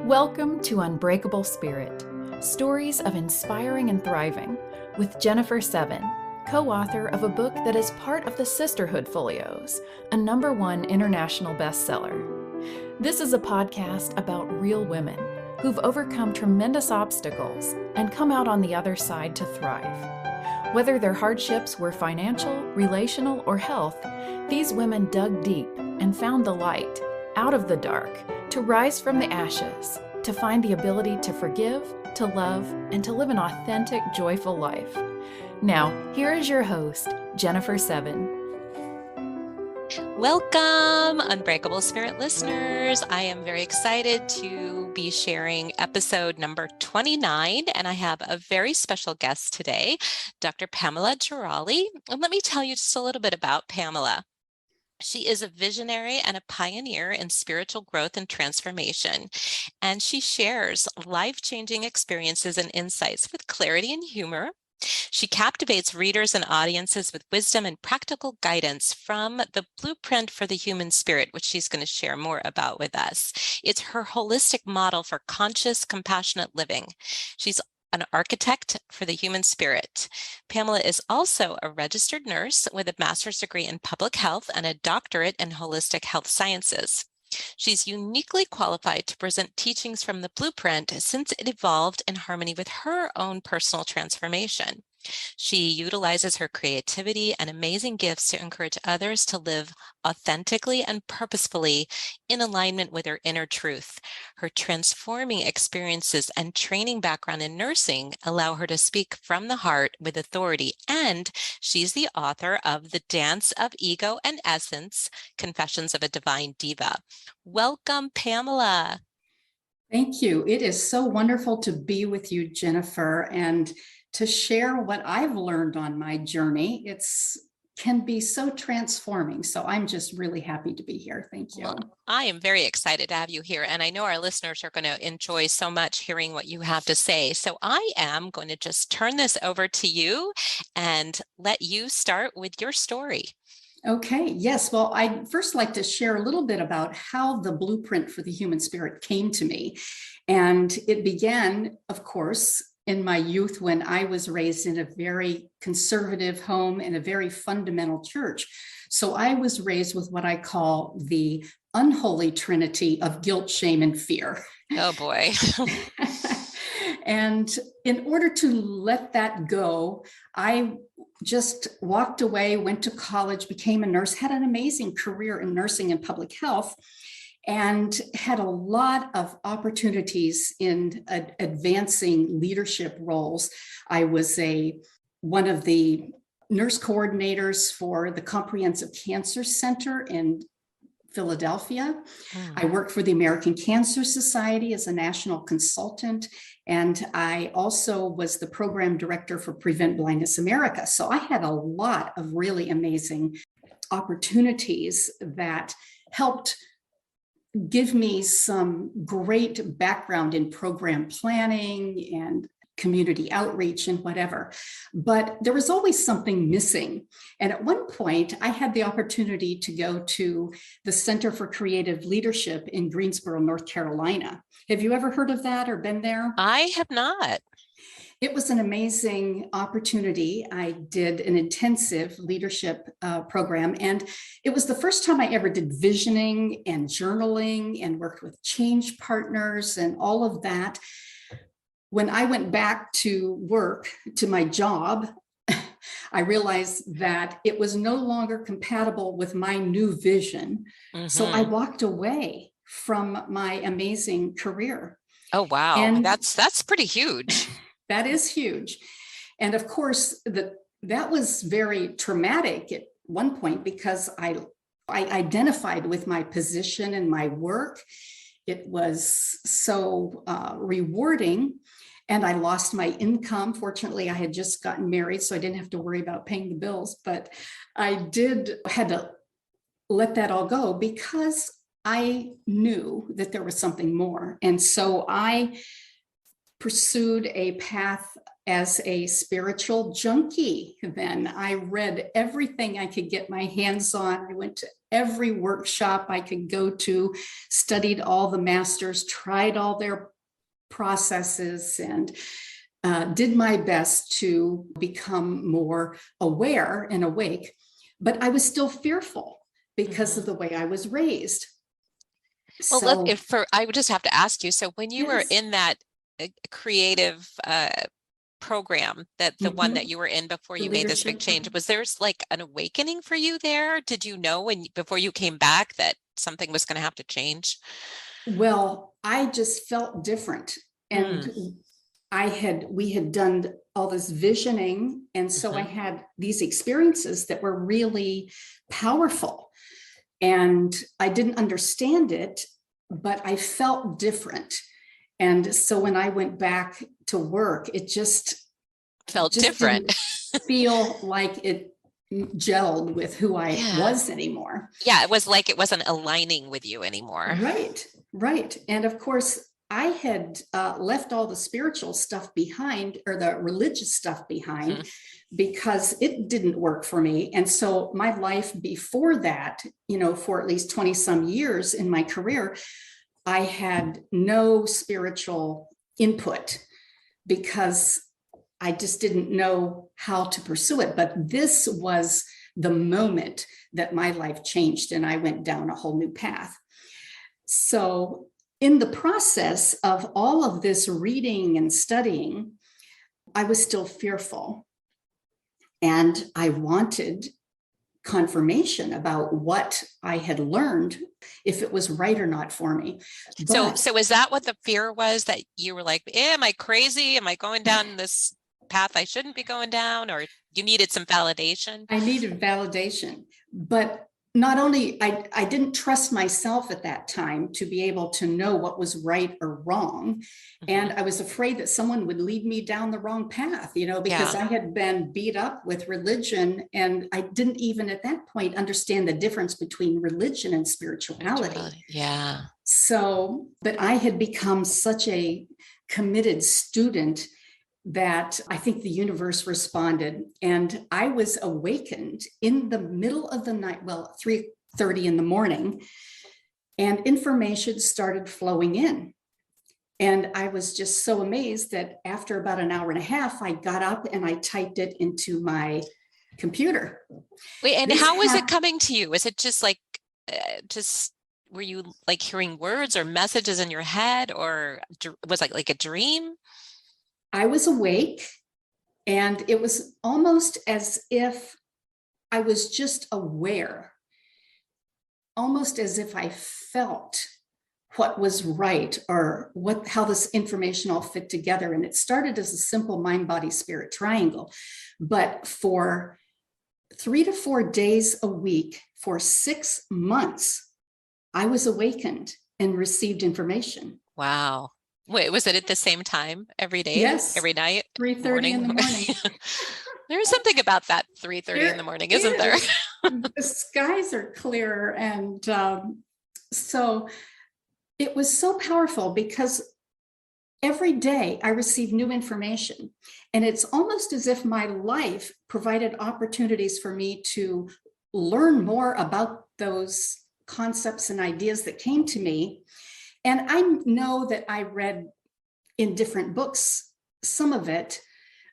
Welcome to Unbreakable Spirit, Stories of Inspiring and Thriving, with Jennifer Seven, co-author of a book that is part of the Sisterhood Folios, a #1 international bestseller. This is a podcast about real women who've overcome tremendous obstacles and come out on the other side to thrive. Whether their hardships were financial, relational, or health, these women dug deep and found the light out of the dark, to rise from the ashes, to find the ability to forgive, to love, and to live an authentic, joyful life. Now, here is your host, Jennifer Seven. Welcome, Unbreakable Spirit listeners. I am very excited to be sharing episode number 29, and I have a very special guest today, Dr. Pamela Gerali. And let me tell you just a little bit about Pamela. She is a visionary and a pioneer in spiritual growth and transformation, and she shares life-changing experiences and insights with clarity and humor. She captivates readers and audiences with wisdom and practical guidance from the Blueprint for the Human Spirit, which she's going to share more about with us. It's her holistic model for conscious, compassionate living. She's an architect for the human spirit. Pamela is also a registered nurse with a master's degree in public health and a doctorate in holistic health sciences. She's uniquely qualified to present teachings from the Blueprint since it evolved in harmony with her own personal transformation. She utilizes her creativity and amazing gifts to encourage others to live authentically and purposefully in alignment with her inner truth. Her transforming experiences and training background in nursing allow her to speak from the heart with authority, and she's the author of The Dance of Ego and Essence, Confessions of a Divine Diva. Welcome, Pamela. Thank you. It is so wonderful to be with you, Jennifer, and to share what I've learned on my journey. Can be so transforming. So I'm just really happy to be here. Thank you. Well, I am very excited to have you here, and I know our listeners are going to enjoy so much hearing what you have to say. So I am going to just turn this over to you and let you start with your story. Okay, yes. Well, I'd first like to share a little bit about how the Blueprint for the Human Spirit came to me. And it began, of course, in my youth when I was raised in a very conservative home in a very fundamental church. So I was raised with what I call the unholy trinity of guilt, shame, and fear. Oh boy. And in order to let that go, I just walked away, went to college, became a nurse, had an amazing career in nursing and public health, and had a lot of opportunities in advancing leadership roles. I was one of the nurse coordinators for the Comprehensive Cancer Center in Philadelphia. I worked for the American Cancer Society as a national consultant, and I also was the program director for Prevent Blindness America. So I had a lot of really amazing opportunities that helped give me some great background in program planning and community outreach and whatever. But there was always something missing. And at one point, I had the opportunity to go to the Center for Creative Leadership in Greensboro, North Carolina. Have you ever heard of that or been there? I have not. It was an amazing opportunity. I did an intensive leadership program, and it was the first time I ever did visioning and journaling and worked with change partners and all of that. When I went back to work, to my job, I realized that it was no longer compatible with my new vision. So I walked away from my amazing career. Oh, wow. And that's pretty huge. That is huge. And of course, that was very traumatic at one point because I identified with my position and my work. It was so rewarding. And I lost my income. Fortunately, I had just gotten married, so I didn't have to worry about paying the bills. But I had to let that all go because I knew that there was something more. And so I pursued a path as a spiritual junkie. Then I read everything I could get my hands on. I went to every workshop I could go to, studied all the masters, tried all their processes, and did my best to become more aware and awake. But I was still fearful because of the way I was raised. Well, So, I would just have to ask you, so when you were yes. in that creative program, that the one that Mhm. you were in before The you made this big leadership. change, was there like an awakening for you there? Did you know before you came back that something was going to have to change? Well, I just felt different. Mm. And we had done all this visioning. And so I Mhm. had these experiences that were really powerful. And I didn't understand it, but I felt different. And so when I went back to work, it Felt just different. didn't feel like it gelled with who I Yeah. was anymore. Yeah, it was like it wasn't aligning with you anymore. Right, right. And of course, I had left all the spiritual stuff behind, or the religious stuff behind, Mhm. because it didn't work for me. And so my life before that, for at least 20 some years in my career, I had no spiritual input because I just didn't know how to pursue it. But this was the moment that my life changed and I went down a whole new path. So, in the process of all of this reading and studying, I was still fearful and I wanted confirmation about what I had learned, if it was right or not for me. But So is that what the fear was, that you were like, am I crazy? Am I going down this path I shouldn't be going down? Or you needed some validation? I needed validation. But not only, I didn't trust myself at that time to be able to know what was right or wrong. And Mhm. I was afraid that someone would lead me down the wrong path, because Yeah. I had been beat up with religion. And I didn't even at that point understand the difference between religion and spirituality. Spirituality. Yeah. So, but I had become such a committed student that I think the universe responded, and I was awakened in the middle of the night, well, 3:30 in the morning, and information started flowing in. And I was just so amazed that after about an hour and a half, I got up and I typed it into my computer. Wait, and This how was it happened. coming to you? Was it just like, just were you like hearing words or messages in your head, or was it like a dream? I was awake, and it was almost as if I was just aware, almost as if I felt what was right, or how this information all fit together. And it started as a simple mind, body, spirit triangle. But for 3 to 4 days a week, for 6 months, I was awakened and received information. Wow. Wait, was it at the same time every day, Yes, every night, 3:30 in morning? the morning. There's something about that 3:30 in There the morning, isn't there? is. The skies are clear. And so it was so powerful because every day I receive new information. And it's almost as if my life provided opportunities for me to learn more about those concepts and ideas that came to me. And I know that I read in different books some of it,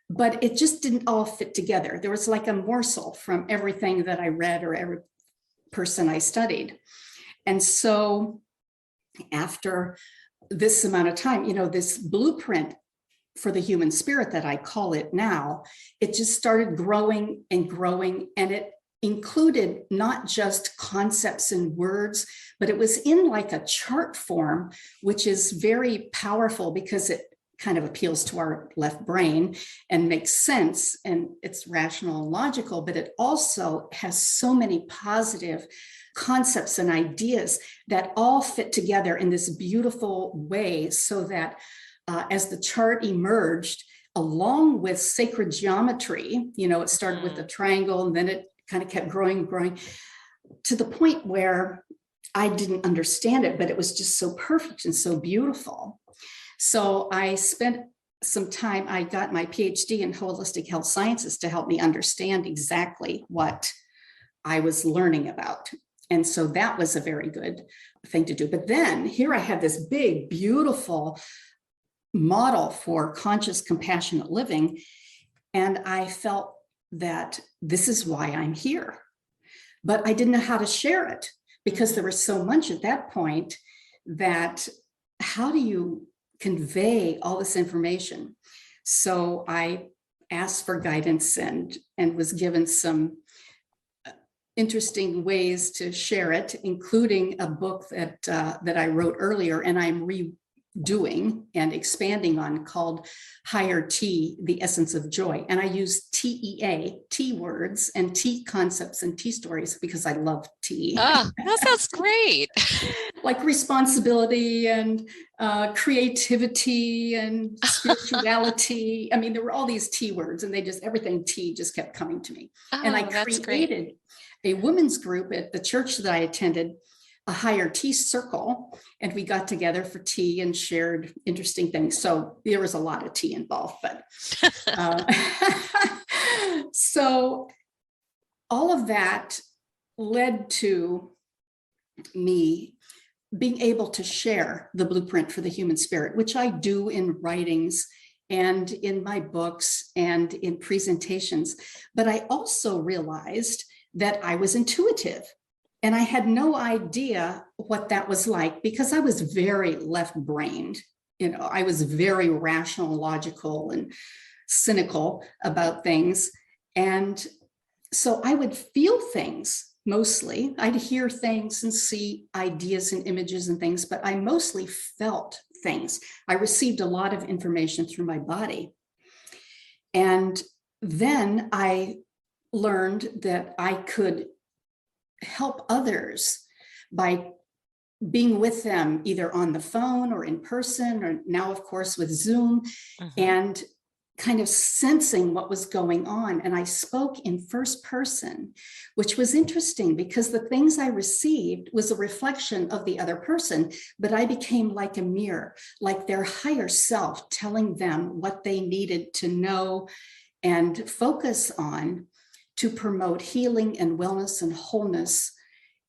but it just didn't all fit together. There was like a morsel from everything that I read or every person I studied. And so after this amount of time, this blueprint for the human spirit that I call it now, it just started growing and growing. And it included not just concepts and words, but it was in like a chart form, which is very powerful because it kind of appeals to our left brain and makes sense, and it's rational and logical, but it also has so many positive concepts and ideas that all fit together in this beautiful way, so that as the chart emerged, along with sacred geometry, it started with the triangle and then it kind of kept growing to the point where I didn't understand it, but it was just so perfect and so beautiful. So I spent some time, I got my PhD in holistic health sciences to help me understand exactly what I was learning about. And so that was a very good thing to do. But then here I had this big, beautiful model for conscious, compassionate living. And I felt that this is why I'm here. But I didn't know how to share it because there was so much at that point that how do you convey all this information? So I asked for guidance and was given some interesting ways to share it, including a book that I wrote earlier, and I'm redoing and expanding on, called Higher T, The Essence of Joy. And I use TEA, T words and T concepts and T stories because I love T. Oh, that sounds great. Like responsibility and creativity and spirituality. I mean, there were all these T words, and everything T just kept coming to me. And I that's created great. a women's group at the church that I attended, a Higher Tea Circle, and we got together for tea and shared interesting things. So there was a lot of tea involved, but so all of that led to me being able to share the blueprint for the human spirit, which I do in writings and in my books and in presentations. But I also realized that I was intuitive. And I had no idea what that was like because I was very left-brained. I was very rational, logical, and cynical about things. And so I would feel things mostly. I'd hear things and see ideas and images and things, but I mostly felt things. I received a lot of information through my body. And then I learned that I could help others by being with them either on the phone or in person, or now, of course, with Zoom, and kind of sensing what was going on. And I spoke in first person, which was interesting because the things I received was a reflection of the other person, but I became like a mirror, like their higher self, telling them what they needed to know and focus on to promote healing and wellness and wholeness.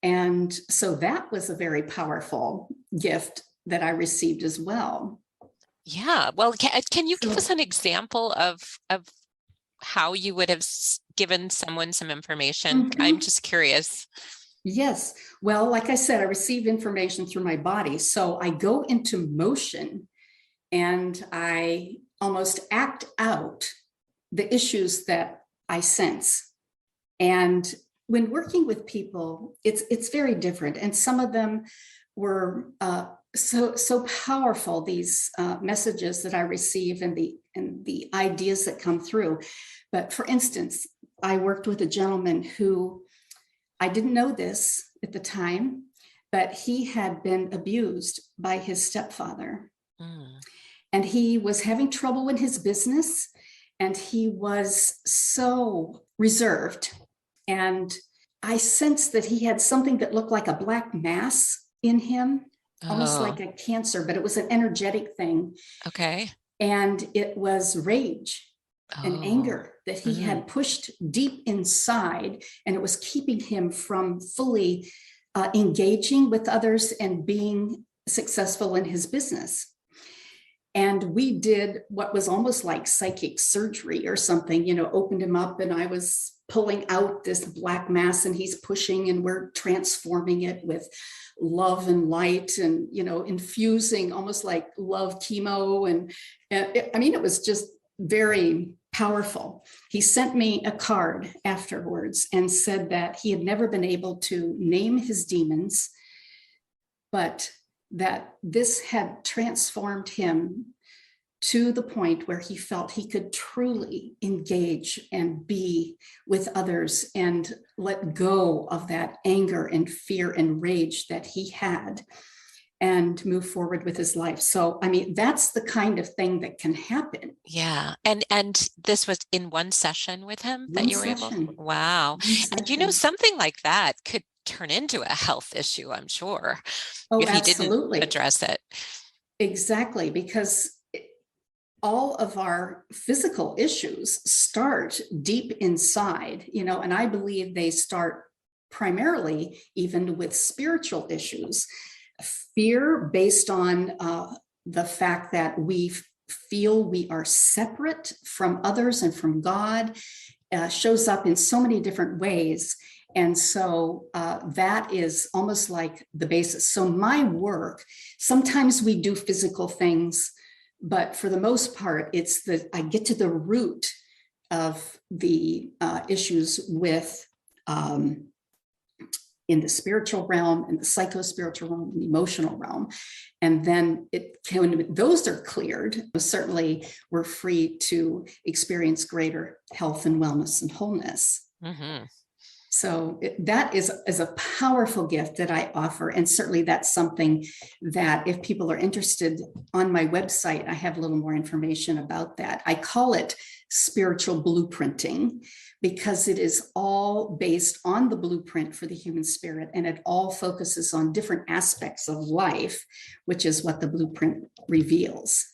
And so that was a very powerful gift that I received as well. Yeah. Well, can you give us an example of how you would have given someone some information? I'm just curious. Yes. Well, like I said, I receive information through my body. So I go into motion and I almost act out the issues that I sense. And when working with people, it's very different. And some of them were so powerful, these messages that I receive and the ideas that come through. But for instance, I worked with a gentleman who, I didn't know this at the time, but he had been abused by his stepfather. And he was having trouble in his business, and he was so reserved. And I sensed that he had something that looked like a black mass in him, almost like a cancer, but it was an energetic thing. Okay. And it was rage and anger that he had pushed deep inside, and it was keeping him from fully engaging with others and being successful in his business. And we did what was almost like psychic surgery or something, opened him up, and I was pulling out this black mass, and he's pushing, and we're transforming it with love and light, and infusing almost like love chemo. And it was just very powerful. He sent me a card afterwards and said that he had never been able to name his demons, but that this had transformed him to the point where he felt he could truly engage and be with others and let go of that anger and fear and rage that he had and move forward with his life. So, that's the kind of thing that can happen. Yeah. And this was in one session with him that you were able to? Wow. And something like that could turn into a health issue, I'm sure, if he absolutely didn't address it. Exactly, because all of our physical issues start deep inside, and I believe they start primarily even with spiritual issues. Fear based on the fact that we feel we are separate from others and from God shows up in so many different ways. And so that is almost like the basis. So my work, sometimes we do physical things, but for the most part, I get to the root of the issues with in the spiritual realm, in the psycho-spiritual realm, the emotional realm. And then when those are cleared, certainly we're free to experience greater health and wellness and wholeness. Mm-hmm. So that is a powerful gift that I offer. And certainly that's something that if people are interested, on my website, I have a little more information about that. I call it spiritual blueprinting because it is all based on the blueprint for the human spirit, and it all focuses on different aspects of life, which is what the blueprint reveals.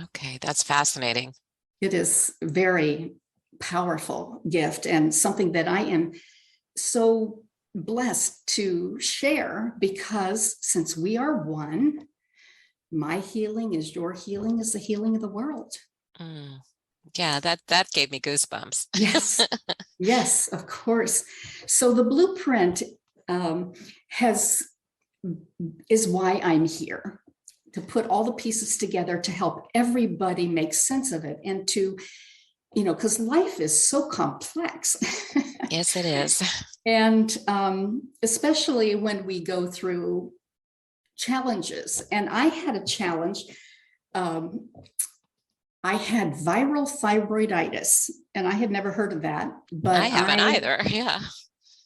Okay, that's fascinating. It is a very powerful gift and something that I am so blessed to share, because since we are one, my healing is your healing, is the healing of the world. Yeah, that gave me goosebumps. Yes, yes, of course. So the blueprint is why I'm here, to put all the pieces together to help everybody make sense of it, and to, because life is so complex. Yes, it is. And especially when we go through challenges. And I had a challenge. I had viral thyroiditis, and I had never heard of that. But I haven't either. Yeah.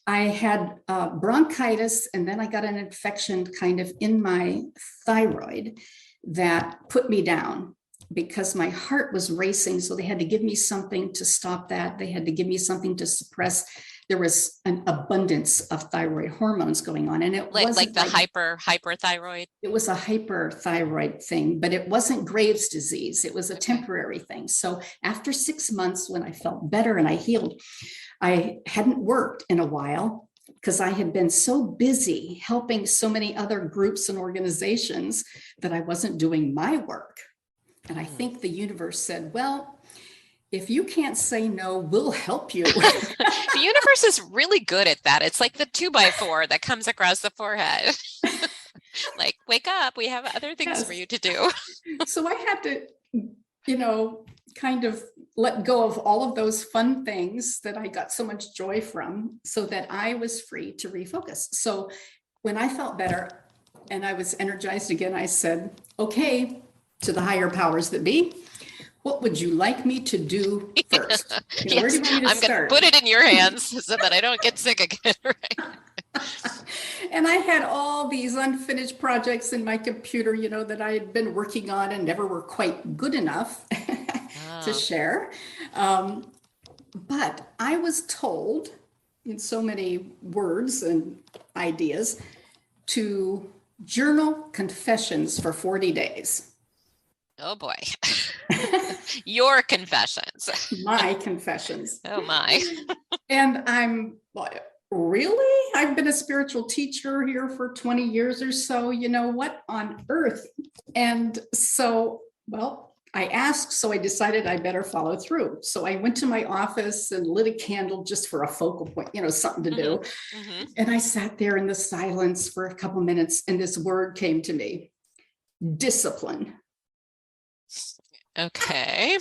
I had bronchitis, and then I got an infection kind of in my thyroid that put me down, because my heart was racing. So they had to give me something to stop that. They had to give me something to suppress. There was an abundance of thyroid hormones going on. And it wasn't like the hyperthyroid. It was a hyperthyroid thing, but it wasn't Graves' disease. It was a temporary thing. So after 6 months, when I felt better and I healed, I hadn't worked in a while because I had been so busy helping so many other groups and organizations that I wasn't doing my work. And I think the universe said, well, if you can't say no, we'll help you. The universe is really good at that. It's like the 2x4 that comes across the forehead. Like, wake up, we have other things for you to do. So I had to, kind of let go of all of those fun things that I got so much joy from, so that I was free to refocus. So when I felt better and I was energized again, I said, okay, to the higher powers that be, what would you like me to do first? Yes, where do you want me to I'm going to put it in your hands so that I don't get sick again. Right? And I had all these unfinished projects in my computer, that I had been working on and never were quite good enough to share. But I was told in so many words and ideas to journal confessions for 40 days. Oh boy. Your confessions. My confessions. Oh my. And I'm like, really? I've been a spiritual teacher here for 20 years or so. What on earth? And so, I asked, so I decided I better follow through. So I went to my office and lit a candle just for a focal point, something to do. Mm-hmm. And I sat there in the silence for a couple minutes, and this word came to me: discipline. Okay.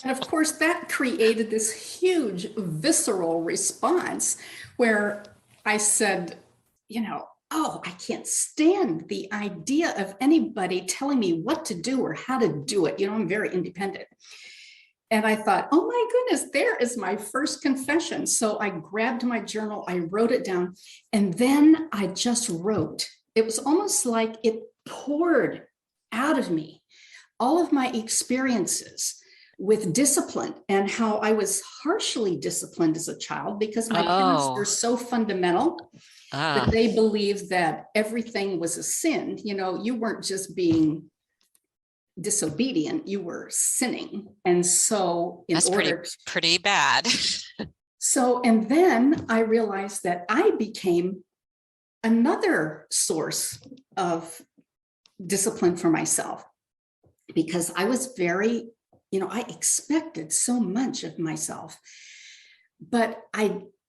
And of course, that created this huge visceral response where I said, I can't stand the idea of anybody telling me what to do or how to do it. I'm very independent. And I thought, oh my goodness, there is my first confession. So I grabbed my journal, I wrote it down, and then I just wrote. It was almost like it poured out of me all of my experiences with discipline, and how I was harshly disciplined as a child because my parents were so fundamental that they believed that everything was a sin. You weren't just being disobedient, you were sinning. And so That's pretty bad. And then I realized that I became another source of discipline for myself, because I was very, I expected so much of myself. But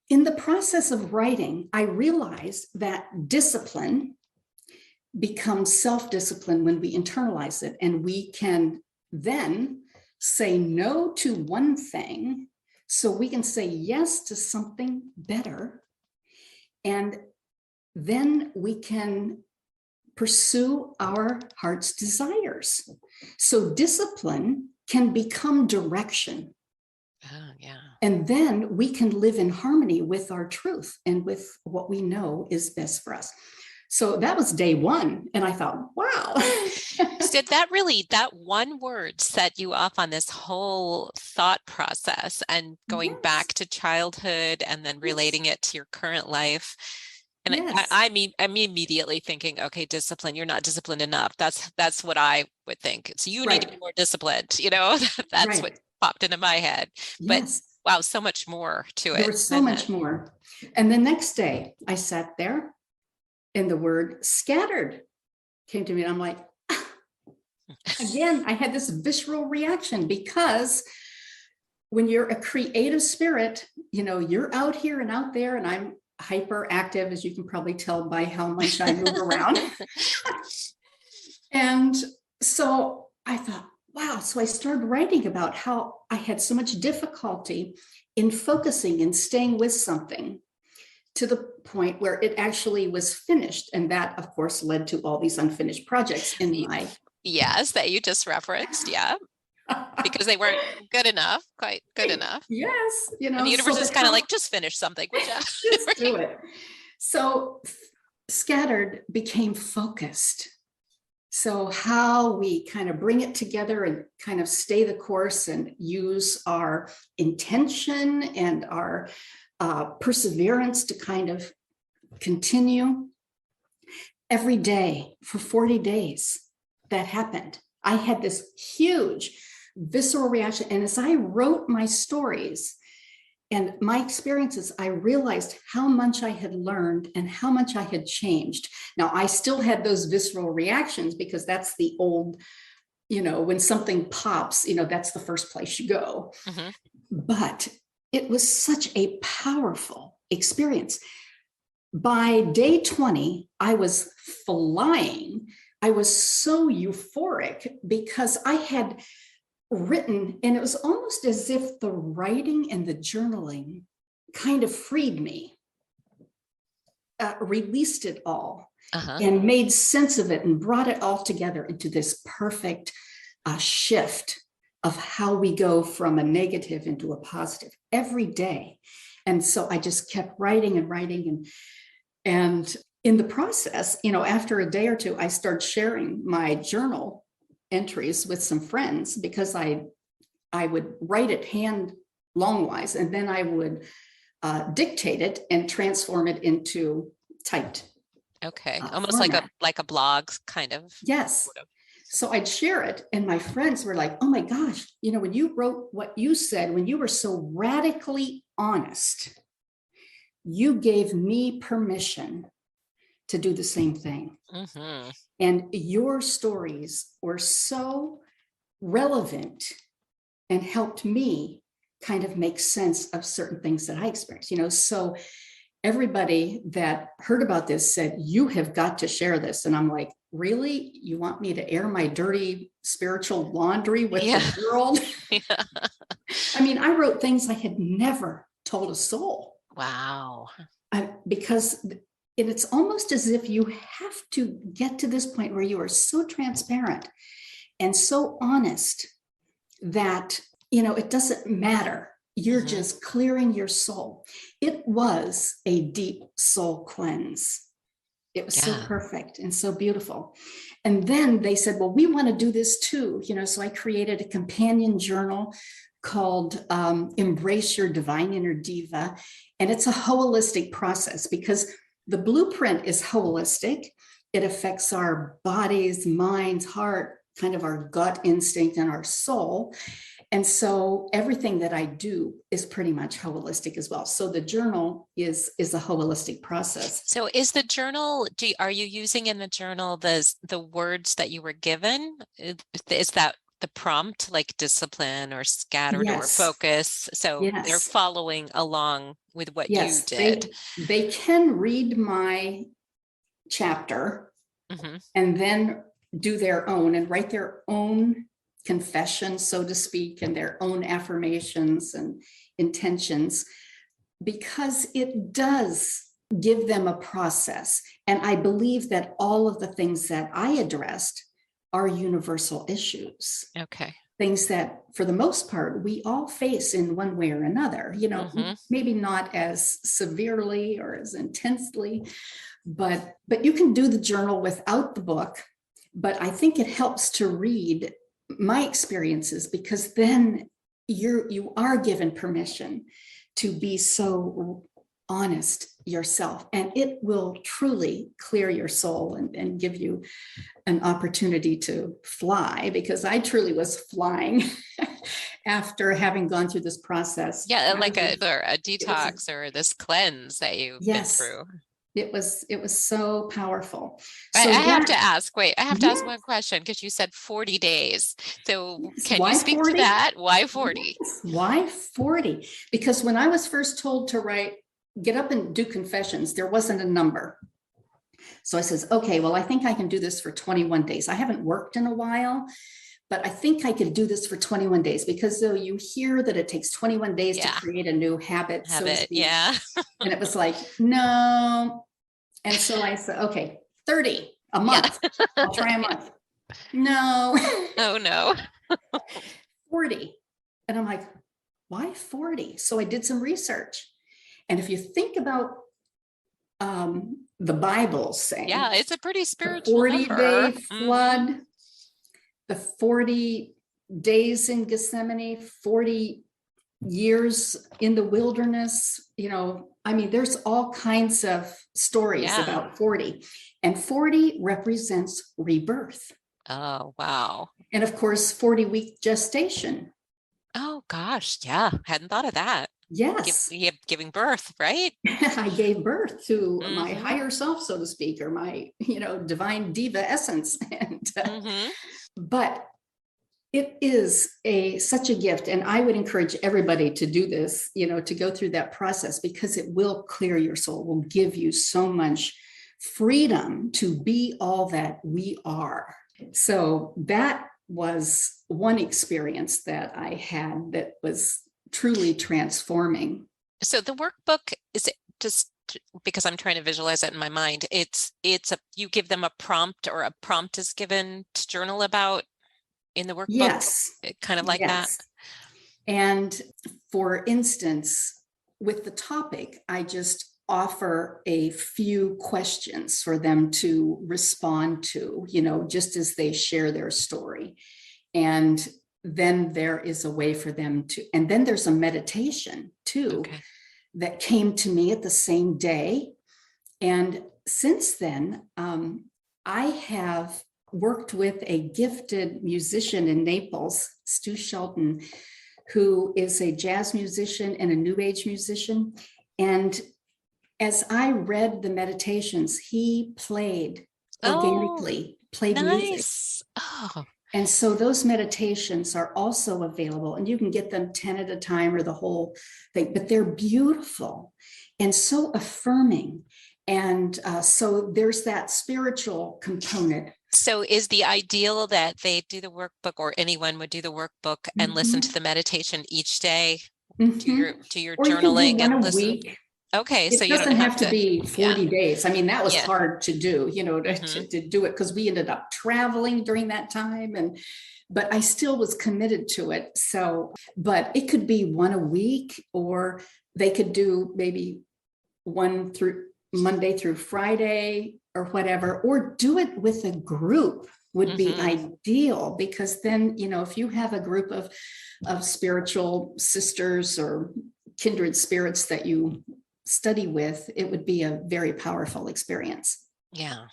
in the process of writing, I realized that discipline becomes self-discipline when we internalize it, and we can then say no to one thing so we can say yes to something better. And then we can pursue our heart's desires. So discipline can become direction. Oh, yeah. And then we can live in harmony with our truth and with what we know is best for us. So that was day one. And I thought, wow. Did that one word set you off on this whole thought process and going back to childhood and then relating it to your current life? And I'm immediately thinking, okay, discipline, you're not disciplined enough. That's what I would think. So you need to be more disciplined, that's what popped into my head. But wow, so much more to it. There was so much more. And the next day I sat there and the word scattered came to me, and I'm like, again, I had this visceral reaction, because when you're a creative spirit, you're out here and out there, and I'm hyperactive, as you can probably tell by how much I move around. And so I thought, wow. So I started writing about how I had so much difficulty in focusing and staying with something to the point where it actually was finished. And that, of course, led to all these unfinished projects in my... Yes, that you just referenced. Yeah. Because they weren't quite good enough. Yes. And the universe is kind of like, just finish something. Just do it. So scattered became focused. So how we kind of bring it together and kind of stay the course and use our intention and our perseverance to kind of continue every day for 40 days. That happened. I had this huge visceral reaction. And as I wrote my stories and my experiences, I realized how much I had learned and how much I had changed. Now, I still had those visceral reactions, because that's the old, when something pops, that's the first place you go. Mm-hmm. But it was such a powerful experience. By day 20, I was flying. I was so euphoric because I had written, and it was almost as if the writing and the journaling kind of freed me, released it all, and made sense of it and brought it all together into this perfect shift of how we go from a negative into a positive every day. And so I just kept writing and writing, and in the process, after a day or two, I started sharing my journal entries with some friends, because I would write it hand longwise, and then I would dictate it and transform it into typed. Okay, almost format. like a blog kind of. Yes. So I'd share it, and my friends were like, "Oh my gosh, when you wrote what you said, when you were so radically honest, you gave me permission to do the same thing." Mm-hmm. And your stories were so relevant and helped me kind of make sense of certain things that I experienced, so everybody that heard about this said, "You have got to share this." And I'm like, really? You want me to air my dirty spiritual laundry with the world? Yeah. I mean, I wrote things I had never told a soul. Wow. Because it's almost as if you have to get to this point where you are so transparent and so honest that, it doesn't matter. You're just clearing your soul. It was a deep soul cleanse. It was so perfect and so beautiful. And then they said, well, we want to do this too. So I created a companion journal called Embrace Your Divine Inner Diva. And it's a holistic process, because the blueprint is holistic. It affects our bodies, minds, heart, kind of our gut instinct and our soul. And so everything that I do is pretty much holistic as well. So the journal is a holistic process. So is the journal, are you using in the journal the words that you were given? Is that the prompt, like discipline or scattered or Yes. focus? So Yes. they're following along with what Yes, you did. They can read my chapter and then do their own and write their own confession, so to speak, and their own affirmations and intentions, because it does give them a process. And I believe that all of the things that I addressed are universal issues. Okay. Things that, for the most part, we all face in one way or another, maybe not as severely or as intensely, but you can do the journal without the book. But I think it helps to read my experiences, because then you are given permission to be so honest yourself, and it will truly clear your soul and give you an opportunity to fly, because I truly was flying after having gone through this process. Yeah, like a detox or this cleanse that you've been through. It was so powerful. So I have to ask one question, because you said 40 days. So can you speak 40? to that? Why 40? Yes. Why 40? Because when I was first told to get up and do confessions, there wasn't a number. So I says, okay, well, I think I can do this for 21 days. I haven't worked in a while, but I think I could do this for 21 days, because though you hear that it takes 21 days to create a new habit. So to speak. And it was like, no. And so I said, okay, 30 a month. I'll try a month. No. Oh, no. 40. And I'm like, why 40? So I did some research. And if you think about the Bible saying, it's a pretty spiritual 40-day flood, the 40 days in Gethsemane, 40 years in the wilderness, there's all kinds of stories about 40, and 40 represents rebirth. Oh, wow. And of course, 40-week gestation. Oh gosh. Yeah. Hadn't thought of that. Yes. Giving birth, right? I gave birth to my higher self, so to speak, or my, divine diva essence. And, but it is such a gift. And I would encourage everybody to do this, to go through that process, because it will clear your soul, will give you so much freedom to be all that we are. So that was one experience that I had that was truly transforming. So the workbook, is it just, because I'm trying to visualize it in my mind, you give them a prompt, or a prompt is given to journal about in the workbook? Yes. Kind of like that. And for instance, with the topic, I just offer a few questions for them to respond to, just as they share their story. And then there is a way for them to, and then there's a meditation too, that came to me at the same day. And since then, I have worked with a gifted musician in Naples, Stu Shelton, who is a jazz musician and a new age musician. And as I read the meditations, he played organically, played music. Oh. And so those meditations are also available, and you can get them 10 at a time or the whole thing, but they're beautiful and so affirming. And so there's that spiritual component. So is the ideal that they do the workbook, or anyone would do the workbook and listen to the meditation each day, to your or journaling and listen? Week. Okay, so you don't have to be 40 days. I mean, that was hard to do, to do it, because we ended up traveling during that time, but I still was committed to it. So, but it could be one a week, or they could do maybe one through Monday through Friday or whatever, or do it with a group would be ideal, because then, if you have a group of spiritual sisters or kindred spirits that you study with, it would be a very powerful experience. Yeah.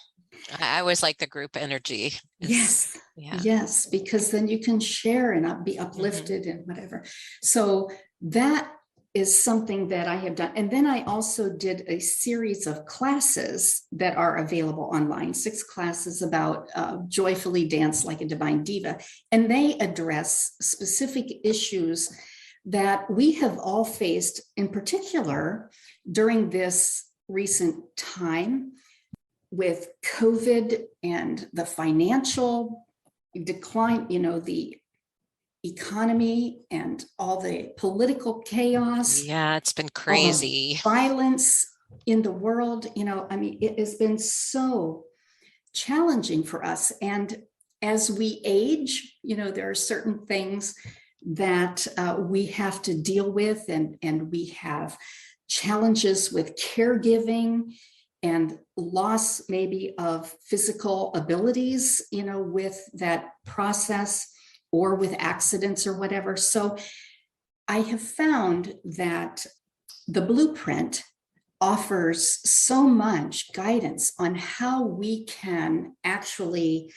I always like the group energy. Yes. Yeah. Yes, because then you can share and be uplifted and whatever. So that is something that I have done. And then I also did a series of classes that are available online, 6 classes about joyfully dance like a divine diva. And they address specific issues that we have all faced, in particular during this recent time with COVID and the financial decline, the economy and all the political chaos. Yeah, it's been all the crazy. violence in the world. It has been so challenging for us. And as we age, there are certain things that we have to deal with, and we have challenges with caregiving and loss maybe of physical abilities, with that process, or with accidents or whatever. So I have found that the blueprint offers so much guidance on how we can actually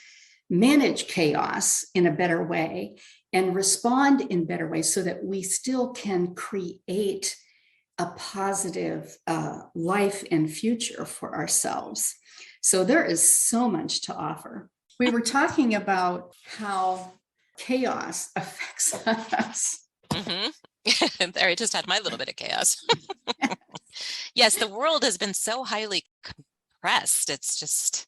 manage chaos in a better way and respond in better ways, so that we still can create a positive life and future for ourselves. So there is so much to offer. We were talking about how chaos affects us. There, I just had my little bit of chaos. Yes, the world has been so highly compressed. It's just,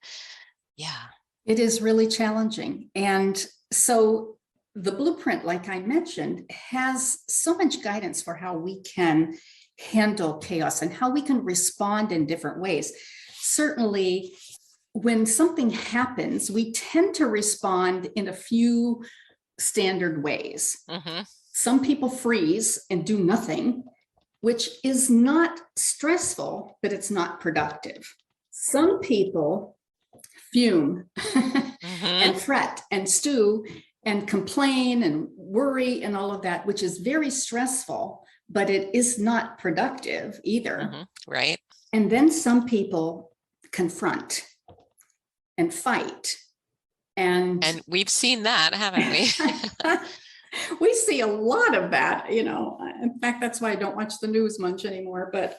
yeah. It is really challenging. And so the blueprint, like I mentioned, has so much guidance for how we can handle chaos and how we can respond in different ways. Certainly, when something happens, we tend to respond in a few standard ways. Some people freeze and do nothing, which is not stressful, but it's not productive. Some people fume and fret and stew and complain and worry and all of that, which is very stressful, but it is not productive either. Right. And then some people confront and fight. And we've seen that, haven't we? We see a lot of that, in fact, that's why I don't watch the news much anymore. But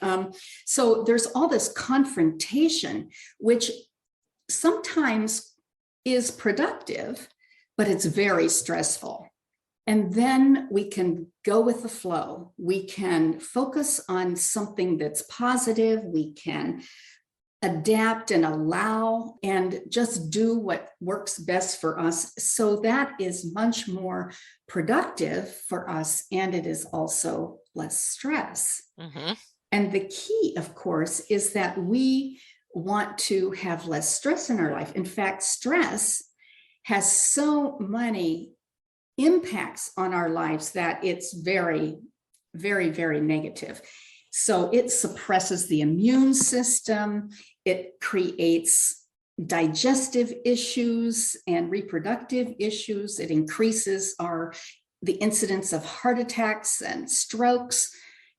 so there's all this confrontation, which sometimes is productive, but it's very stressful. And then we can go with the flow. We can focus on something that's positive. We can adapt and allow and just do what works best for us. So that is much more productive for us, and it is also less stress. And the key, of course, is that we want to have less stress in our life. In fact, stress has so many impacts on our lives that it's very, very, very negative. So it suppresses the immune system. It creates digestive issues and reproductive issues. It increases the incidence of heart attacks and strokes.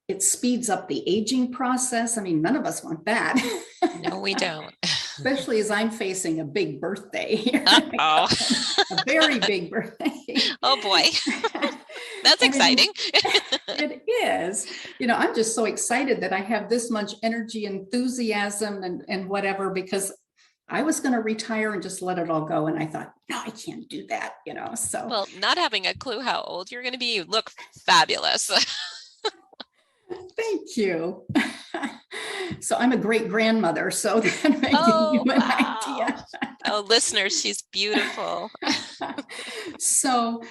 It speeds up the aging process. None of us want that. No, we don't. Especially as I'm facing a big birthday here. Oh, A very big birthday. Oh boy. That's exciting. It is. I'm just so excited that I have this much energy, enthusiasm, and whatever, because I was going to retire and just let it all go. And I thought, no, I can't do that, so. Well, not having a clue how old you're going to be, you look fabulous. Thank you. So I'm a great grandmother, so that may give you an idea. Oh, listeners, she's beautiful. So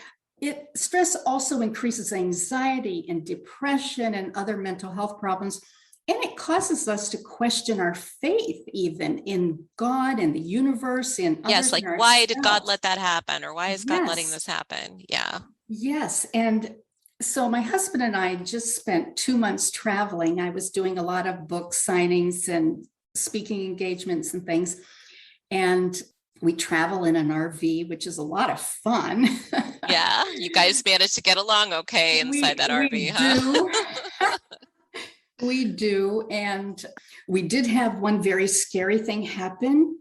stress also increases anxiety and depression and other mental health problems. And it causes us to question our faith, even in God and the universe and others. Yes, like, why did God let that happen? Or why is God letting this happen? Yeah. Yes. And so my husband and I just spent 2 months traveling. I was doing a lot of book signings and speaking engagements and things. And we travel in an RV, which is a lot of fun. Yeah. You guys managed to get along okay inside that RV, huh? We do. And we did have one very scary thing happen.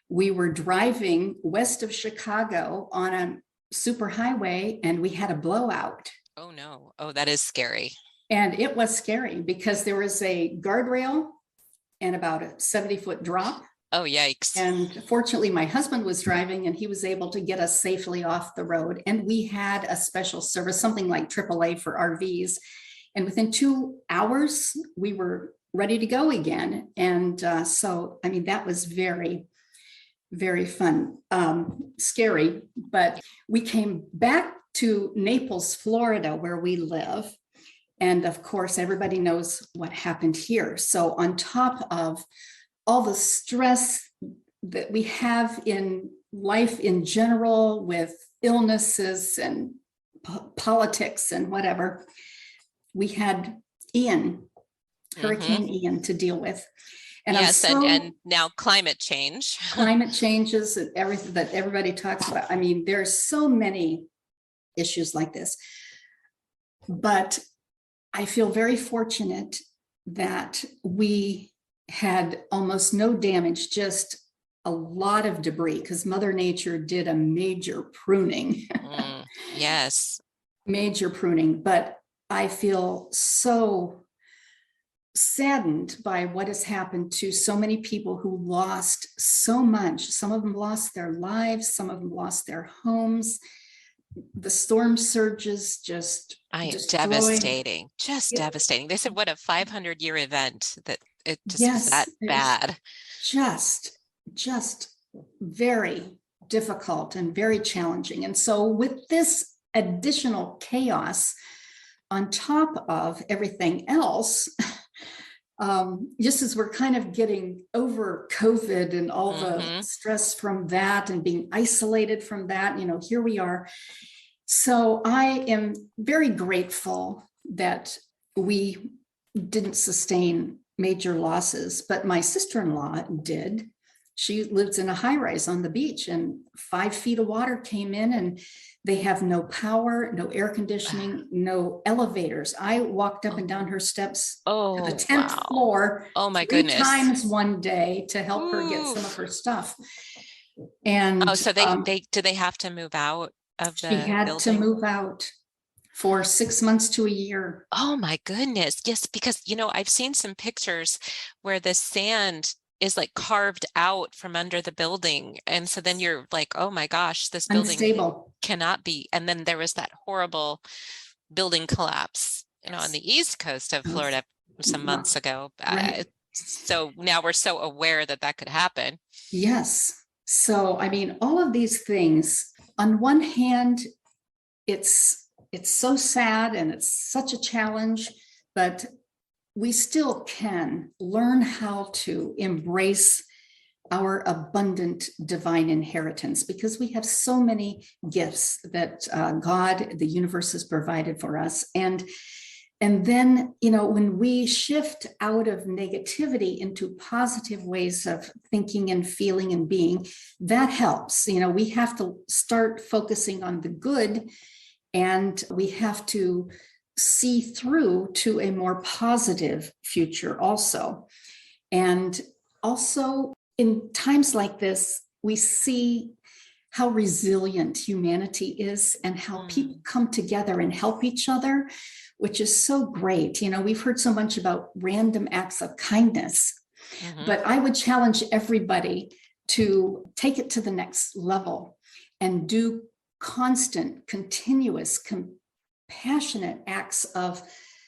we were driving west of Chicago on a superhighway and we had a blowout. Oh no. Oh, that is scary. And it was scary because there was a guardrail and about a 70-foot drop. Oh, yikes. And fortunately, my husband was driving and he was able to get us safely off the road. And we had a special service, something like AAA for RVs. And within 2 hours, we were ready to go again. And so, I mean, that was very, very fun, scary. But we came back to Naples, Florida, where we live. And of course, everybody knows what happened here. So on top of all the stress that we have in life in general with illnesses and politics and whatever, we had Hurricane Ian to deal with. And yes, and now climate change. Climate changes and everything that everybody talks about. I mean, there's so many issues like this. But I feel very fortunate that we had almost no damage, just a lot of debris, because Mother Nature did a major pruning. Yes. Major pruning. But I feel so saddened by what has happened to so many people who lost so much. Some of them lost their lives, some of them lost their homes. The storm surges just devastating, devastating. They said, what, a 500-year event, that it just was that bad. Just very difficult and very challenging. And so with this additional chaos on top of everything else, just as we're kind of getting over COVID and all the stress from that and being isolated from that, here we are. So I am very grateful that we didn't sustain major losses, but my sister-in-law did. She lives in a high-rise on the beach and 5 feet of water came in and they have no power, no air conditioning, no elevators. I walked up and down her steps to the 10th floor. Oh my 3 goodness. times one day to help her get some of her stuff. And so did they have to move out of the building? She had to move out for 6 months to a year. Oh my goodness. Yes, because I've seen some pictures where the sand is like carved out from under the building. And so then you're like, oh my gosh, this building Unstable. Cannot be. And then there was that horrible building collapse, on the east coast of Florida some months ago. Right. So now we're so aware that could happen. Yes. So, I mean, all of these things, on one hand, it's so sad and it's such a challenge, but we still can learn how to embrace our abundant divine inheritance because we have so many gifts that God, the universe, has provided for us. And then, when we shift out of negativity into positive ways of thinking and feeling and being, that helps. We have to start focusing on the good, and we have to see through to a more positive future also. And also in times like this, we see how resilient humanity is and how people come together and help each other, which is so great. We've heard so much about random acts of kindness, but I would challenge everybody to take it to the next level and do constant, continuous, passionate acts of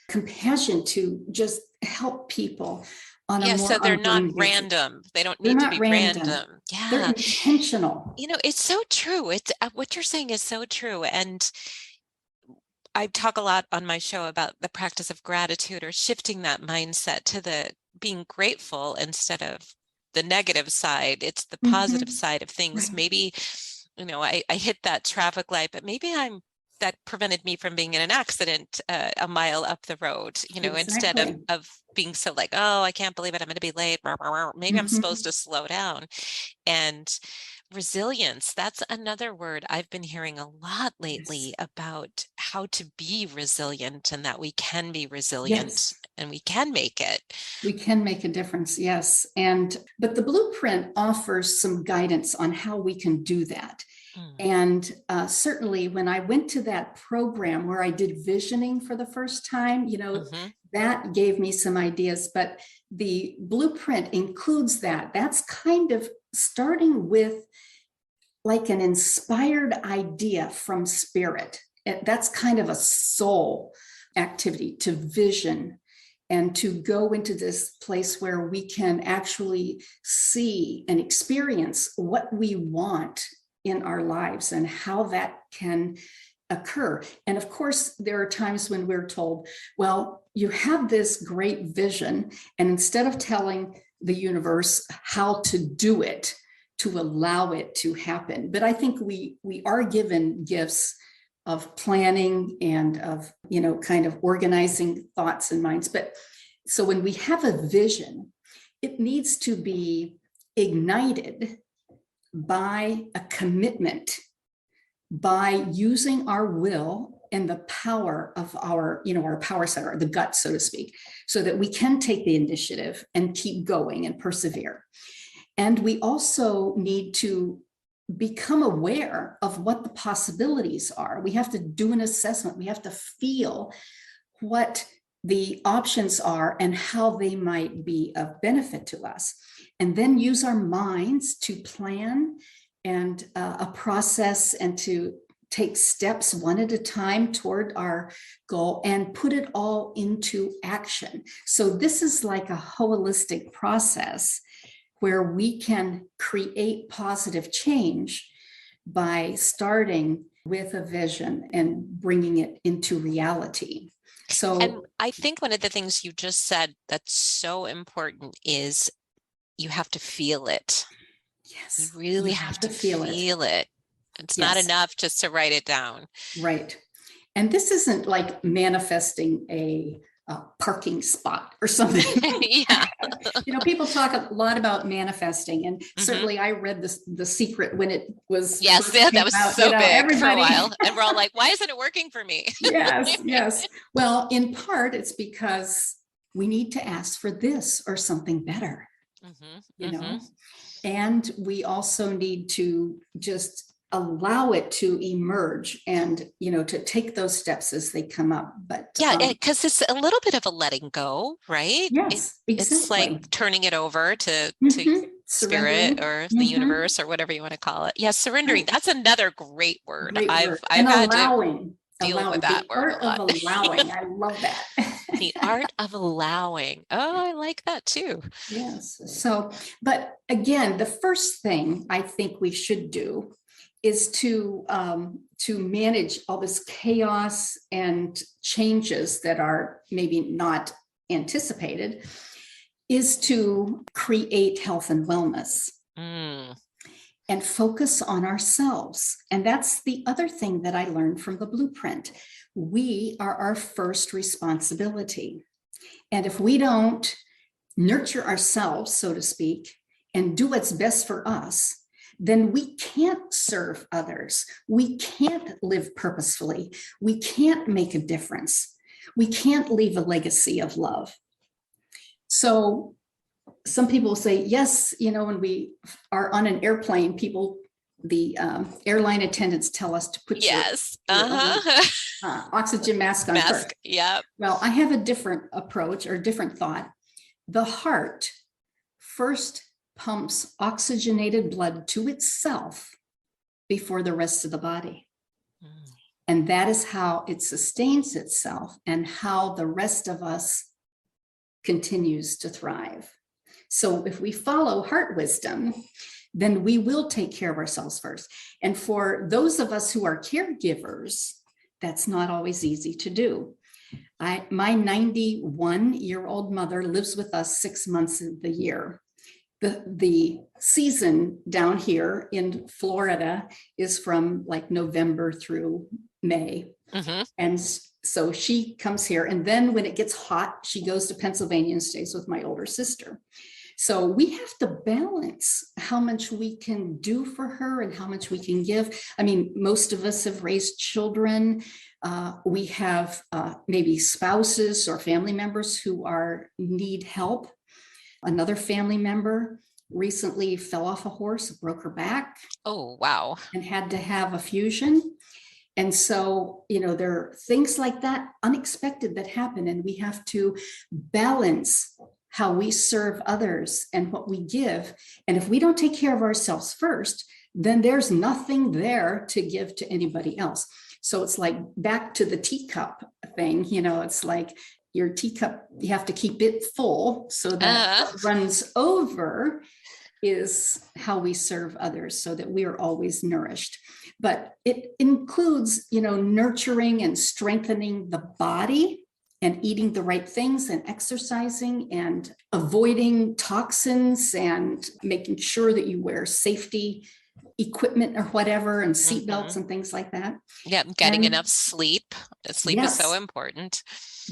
compassion to just help people on a more so they're not ongoing basis. Random. They don't need to be random. Yeah. They're intentional. It's so true. It's what you're saying is so true. And I talk a lot on my show about the practice of gratitude or shifting that mindset to the being grateful instead of the negative side. It's the positive side of things. Right. Maybe, I hit that traffic light, but maybe that prevented me from being in an accident a mile up the road, instead of being so like, oh, I can't believe it, I'm going to be late. Maybe I'm supposed to slow down. And Resilience. That's another word I've been hearing a lot lately Yes. about how to be resilient and that we can be resilient Yes. and we can make it. We can make a difference, yes. But the blueprint offers some guidance on how we can do that. Mm. And certainly when I went to that program where I did visioning for the first time, that gave me some ideas, but the blueprint includes that. That's kind of starting with like an inspired idea from spirit. That's kind of a soul activity to vision and to go into this place where we can actually see and experience what we want in our lives and how that can occur. And of course, there are times when we're told, well, you have this great vision, and instead of telling the universe how to do it, to allow it to happen. But I think we are given gifts of planning and of, kind of organizing thoughts and minds. But so when we have a vision, it needs to be ignited by a commitment, by using our will and the power of our power center, the gut, so to speak, so that we can take the initiative and keep going and persevere. And we also need to become aware of what the possibilities are. We have to do an assessment. We have to feel what the options are and how they might be of benefit to us. And then use our minds to plan and a process and to take steps one at a time toward our goal and put it all into action. So this is like a holistic process where we can create positive change by starting with a vision and bringing it into reality. And I think one of the things you just said that's so important is you have to feel it. Yes, you really have to feel it. It's not enough just to write it down. Right. And this isn't like manifesting a parking spot or something. Yeah. People talk a lot about manifesting, and certainly I read The Secret when it was that was out, so big everybody, for a while, and we're all like, why isn't it working for me? Yes. Well, in part it's because we need to ask for this or something better. And we also need to just allow it to emerge and, to take those steps as they come up. But because it's a little bit of a letting go, right? Yes, exactly. It's like turning it over to spirit or the universe or whatever you want to call it. Yes, surrendering. Right. That's another great word. I've and had allowing. to deal with that word a lot. Allowing. I love that. The art of allowing. Oh, I like that too. Yes. So, but again, the first thing I think we should do is to manage all this chaos and changes that are maybe not anticipated, is to create health and wellness. And focus on ourselves. And that's the other thing that I learned from the blueprint. We are our first responsibility. And if we don't nurture ourselves, so to speak, and do what's best for us, then we can't serve others. We can't live purposefully. We can't make a difference. We can't leave a legacy of love. So some people say, yes, when we are on an airplane, the airline attendants tell us to put your oxygen mask on first. Yep. Well, I have a different approach or different thought. The heart first pumps oxygenated blood to itself before the rest of the body. And that is how it sustains itself and how the rest of us continues to thrive. So if we follow heart wisdom, then we will take care of ourselves first. And for those of us who are caregivers, that's not always easy to do. My 91-year-old mother lives with us 6 months of the year. The season down here in Florida is from like November through May. And so she comes here, and then when it gets hot, she goes to Pennsylvania and stays with my older sister. So we have to balance how much we can do for her and how much we can give. I mean, most of us have raised children. We have maybe spouses or family members who need help. Another family member recently fell off a horse, broke her back. Oh, wow. And had to have a fusion. And so, there are things like that, unexpected, that happen, and we have to balance how we serve others and what we give. And if we don't take care of ourselves first, then there's nothing there to give to anybody else. So it's like back to the teacup thing, it's like your teacup, you have to keep it full so that what runs over is how we serve others, so that we are always nourished. But it includes, nurturing and strengthening the body, and eating the right things, and exercising, and avoiding toxins, and making sure that you wear safety equipment or whatever, and seatbelts and things like that. Yeah, getting enough sleep. Sleep is so important.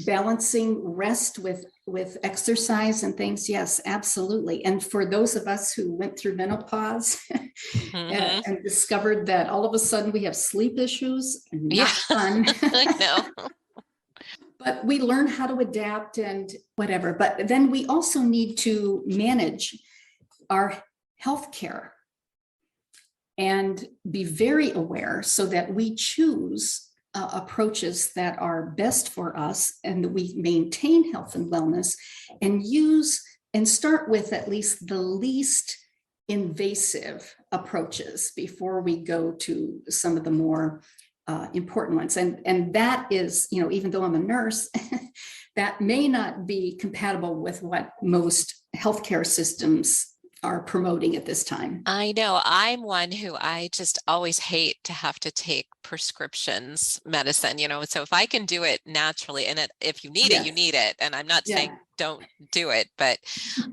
Balancing rest with exercise and things. Yes, absolutely. And for those of us who went through menopause and discovered that all of a sudden we have sleep issues, not fun. I know. But we learn how to adapt and whatever. But then we also need to manage our health care and be very aware so that we choose approaches that are best for us, and that we maintain health and wellness, and start with at least the least invasive approaches before we go to some of the more important ones. And that is, even though I'm a nurse, that may not be compatible with what most healthcare systems are promoting at this time. I know. I'm one who I just always hate to have to take prescriptions medicine, so if I can do it naturally, and if you need it, you need it. And I'm not saying don't do it, but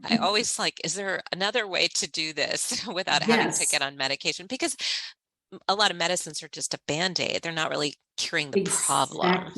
I always is there another way to do this without having to get on medication? Because a lot of medicines are just a Band-Aid. They're not really curing the problem.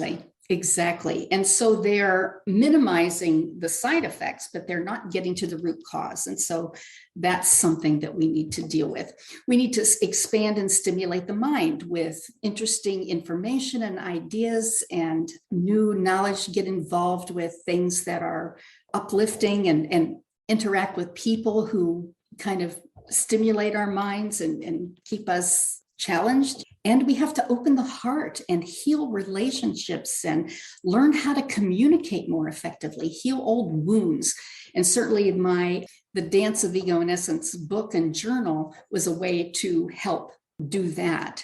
Exactly. And so they're minimizing the side effects, but they're not getting to the root cause. And so that's something that we need to deal with. We need to expand and stimulate the mind with interesting information and ideas and new knowledge, get involved with things that are uplifting, and interact with people who kind of stimulate our minds and keep us challenged. And we have to open the heart and heal relationships and learn how to communicate more effectively, heal old wounds. And certainly the Dance of Ego and Essence book and journal was a way to help do that.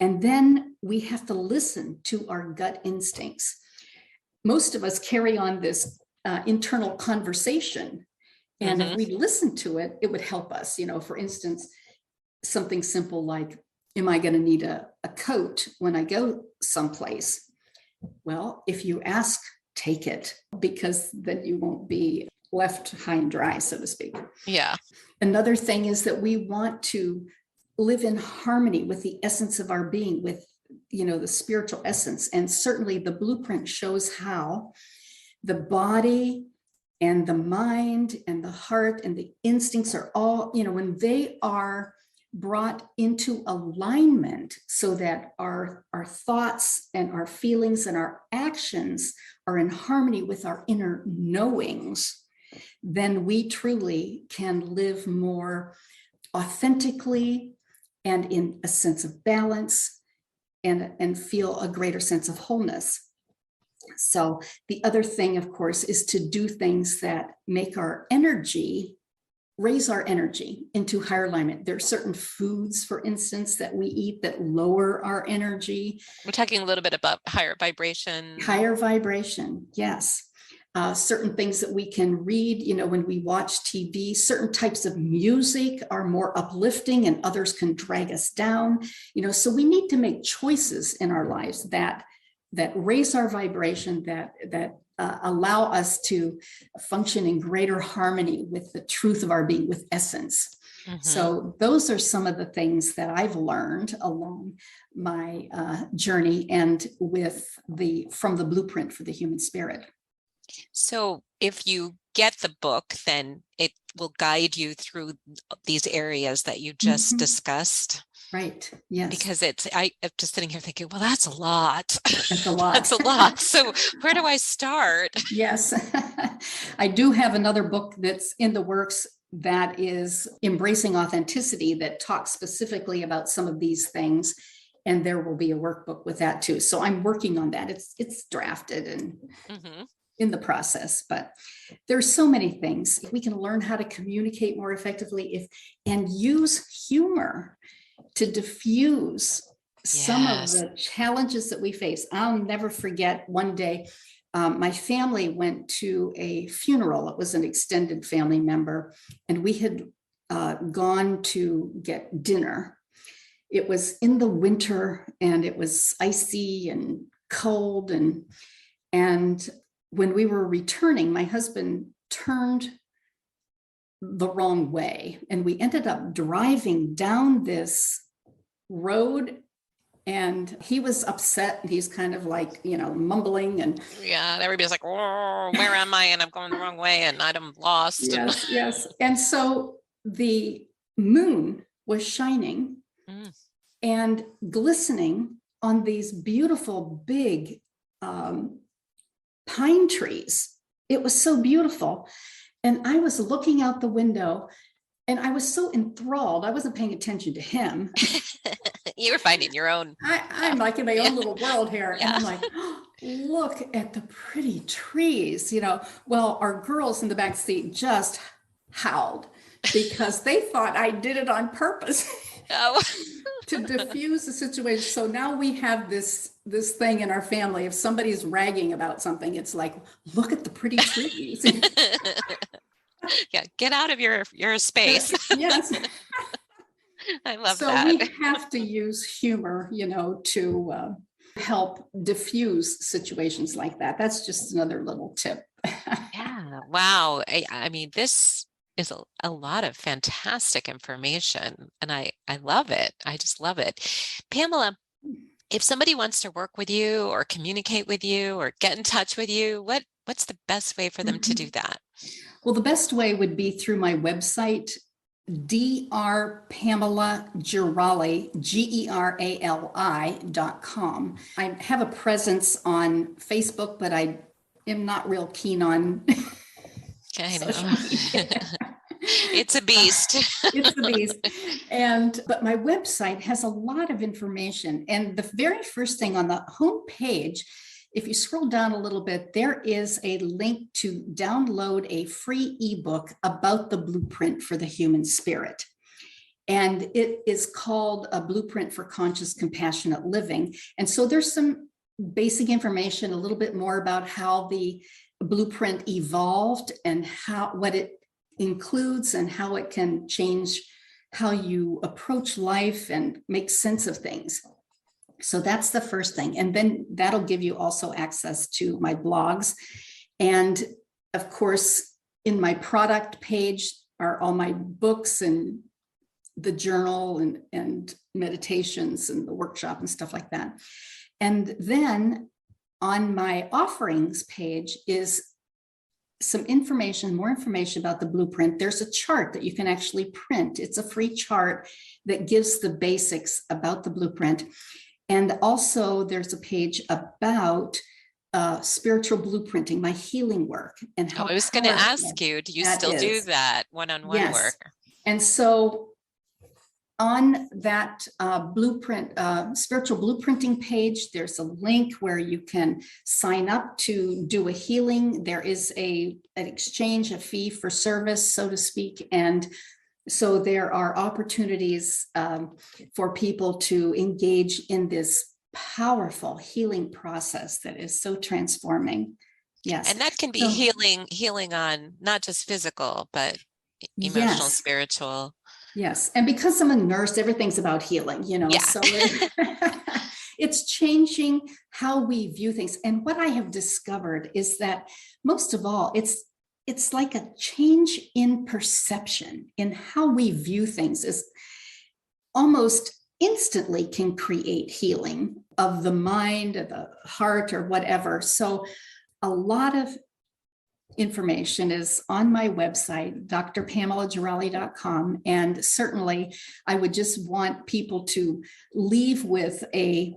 And then we have to listen to our gut instincts. Most of us carry on this internal conversation. And if we listen to it, it would help us. For instance, something simple like, am I going to need a coat when I go someplace? Well, if you ask, take it, because then you won't be left high and dry, so to speak. Yeah. Another thing is that we want to live in harmony with the essence of our being, with, the spiritual essence. And certainly the blueprint shows how the body and the mind and the heart and the instincts are all, when they are brought into alignment, so that our thoughts and our feelings and our actions are in harmony with our inner knowings, then we truly can live more authentically and in a sense of balance, and feel a greater sense of wholeness. So the other thing, of course, is to do things that make our energy, raise our energy into higher alignment. There are certain foods, for instance, that we eat that lower our energy. We're talking a little bit about higher vibration. Higher vibration, yes. Certain things that we can read, when we watch TV, certain types of music are more uplifting and others can drag us down. So we need to make choices in our lives that raise our vibration, that allow us to function in greater harmony with the truth of our being, with essence. So those are some of the things that I've learned along my journey, and from the blueprint for the human spirit. So if you get the book, then it will guide you through these areas that you just discussed. Right. Yes. Because I'm just sitting here thinking, well, that's a lot. That's a lot. That's a lot. So where do I start? Yes. I do have another book that's in the works that is Embracing Authenticity, that talks specifically about some of these things. And there will be a workbook with that too. So I'm working on that. It's drafted and in the process, but there's so many things. If we can learn how to communicate more effectively and use humor to diffuse some of the challenges that we face. I'll never forget one day, my family went to a funeral. It was an extended family member, and we had gone to get dinner. It was in the winter, and it was icy and cold. And when we were returning, my husband turned the wrong way, and we ended up driving down this road, and he was upset, and he's kind of like, mumbling, and everybody's like, oh, where am I? And I'm going the wrong way, and I'm lost. Yes. And so the moon was shining and glistening on these beautiful big pine trees. It was so beautiful. And I was looking out the window, and I was so enthralled. I wasn't paying attention to him. You were finding your own. I'm like in my own little world here. And I'm like, oh, look at the pretty trees. Well, our girls in the back seat just howled because they thought I did it on purpose to diffuse the situation. So now we have this thing in our family. If somebody's ragging about something, it's like, look at the pretty trees. Get out of your space. Yes. I love so that. So we have to use humor, to help diffuse situations like that. That's just another little tip. Yeah. Wow. I mean, this is a lot of fantastic information, and I love it. I just love it. Pamela, if somebody wants to work with you or communicate with you or get in touch with you, what's the best way for them to do that? Well, the best way would be through my website, Dr. Pamela Gerali, GERALI.com. I have a presence on Facebook, but I am not real keen on social media. It's a beast. It's a beast. But my website has a lot of information. And the very first thing on the home page, if you scroll down a little bit, there is a link to download a free ebook about the blueprint for the human spirit. And it is called A Blueprint for Conscious Compassionate Living. And so there's some basic information, a little bit more about how the blueprint evolved and what it includes and how it can change how you approach life and make sense of things. So that's the first thing. And then that'll give you also access to my blogs. And of course, in my product page are all my books and the journal and meditations and the workshop and stuff like that. And then on my offerings page is some more information about the blueprint. There's a chart that you can actually print. It's a free chart that gives the basics about the blueprint. And also there's a page about spiritual blueprinting, my healing work. And how I was going to ask you, do you still do that one-on-one work? And so on that blueprint, spiritual blueprinting page, there's a link where you can sign up to do a healing. There is an exchange, a fee for service, so to speak. And so there are opportunities for people to engage in this powerful healing process that is so transforming. Yes. And that can be healing on not just physical, but emotional, spiritual. Yes. And because I'm a nurse, everything's about healing, so it's changing how we view things. And what I have discovered is that most of all, it's like a change in perception in how we view things is almost instantly can create healing of the mind, of the heart, or whatever. So a lot of information is on my website, drpamelagerali.com. And certainly I would just want people to leave with a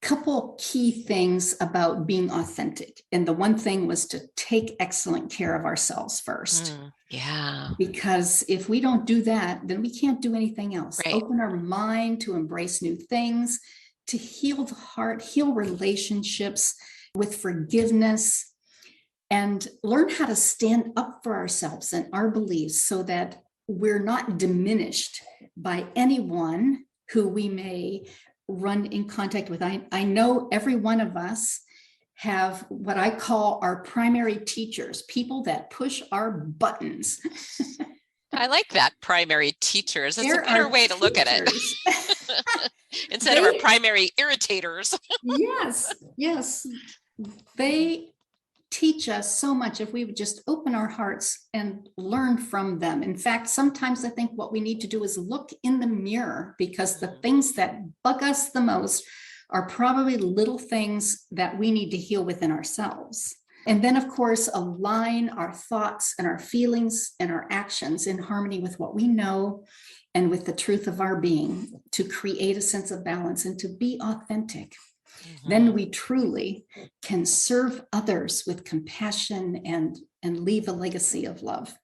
couple key things about being authentic. And the one thing was to take excellent care of ourselves first. Yeah. Because if we don't do that, then we can't do anything else. Right. Open our mind to embrace new things, to heal the heart, heal relationships with forgiveness, and learn how to stand up for ourselves and our beliefs so that we're not diminished by anyone who we may run in contact with. I know every one of us have what I call our primary teachers, people that push our buttons. I like that, primary teachers. That's There a better are way to look at it. Instead of our primary irritators. Yes. They teach us so much if we would just open our hearts and learn from them. In fact, sometimes I think what we need to do is look in the mirror, because the things that bug us the most are probably little things that we need to heal within ourselves. And then, of course, align our thoughts and our feelings and our actions in harmony with what we know and with the truth of our being, to create a sense of balance and to be authentic. Then we truly can serve others with compassion and leave a legacy of love.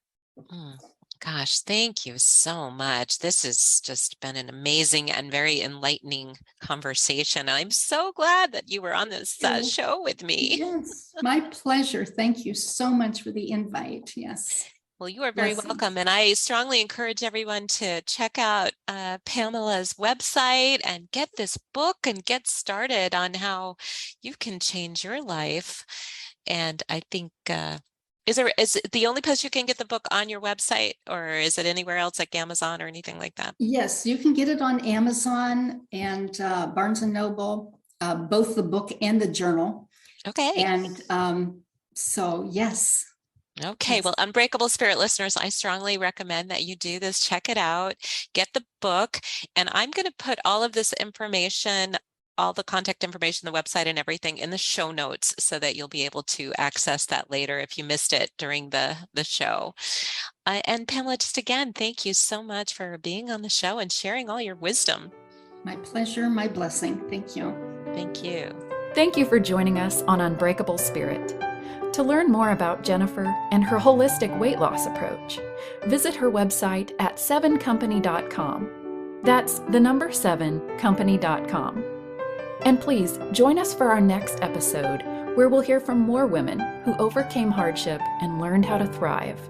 Gosh, thank you so much. This has just been an amazing and very enlightening conversation. I'm so glad that you were on this show with me. Yes, my pleasure. Thank you so much for the invite. Yes. Well, you are very welcome. And I strongly encourage everyone to check out Pamela's website and get this book and get started on how you can change your life. And I think, is it the only place you can get the book on your website, or is it anywhere else like Amazon or anything like that? Yes, you can get it on Amazon and Barnes and Noble, both the book and the journal. Okay. And so, yes. Okay, well, Unbreakable Spirit listeners, I strongly recommend that you do this. Check it out, get the book, and I'm going to put all of this information, all the contact information, the website and everything in the show notes so that you'll be able to access that later if you missed it during the show. And Pamela, just again, thank you so much for being on the show and sharing all your wisdom. My pleasure, my blessing. Thank you. Thank you. Thank you for joining us on Unbreakable Spirit. To learn more about Jennifer and her holistic weight loss approach, visit her website at 7company.com. That's the number 7company.com. And please join us for our next episode, where we'll hear from more women who overcame hardship and learned how to thrive.